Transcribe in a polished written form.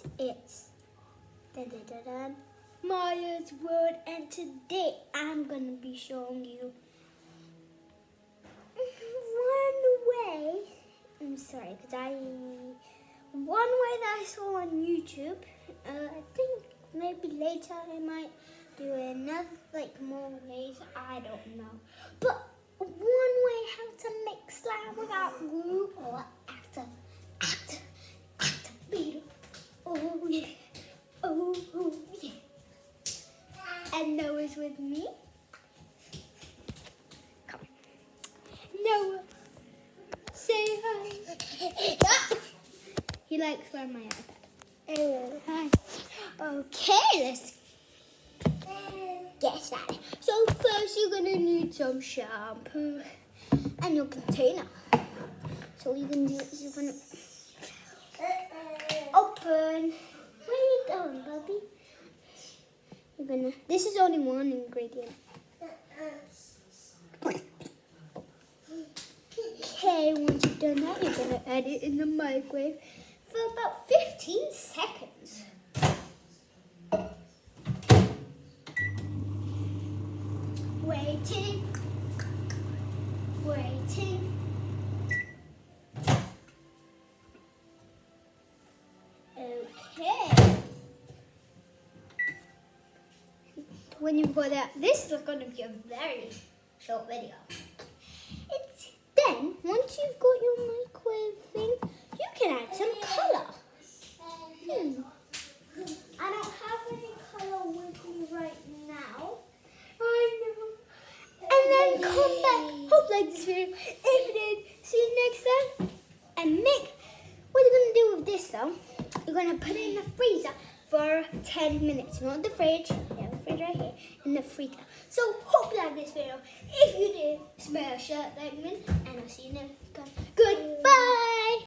guys, it's Maya's World, and today I'm gonna be showing you one way that I saw on YouTube. I think maybe later I might do another, more ways. I don't know, but one way how to make slime without glue or active beetle. Oh yeah. Oh yeah. And Noah's with me. Come on. Noah, say hi. He likes wearing my iPad. Hi. Okay, let's get started. So first you're going to need some shampoo and your container. So you can do is you're going to open. Where are you going, Bubby? This is only one ingredient. Okay, once you've done that, you're going to add it in the microwave for about 15 seconds. Waiting. Okay. When you put that, this is going to be a very short video. Then, once you've got your microwave thing, you can add some colour. I don't have any colour with me right now. I know. And then come back. Hope you liked this video. If you did, see you next time. And what you're going to do with this though, you're going to put it in the freezer for 10 minutes. Not the fridge. Yeah, the fridge right here. In the freezer. So, hope you liked this video. If you did, smash that like button. And I'll see you next time. Goodbye.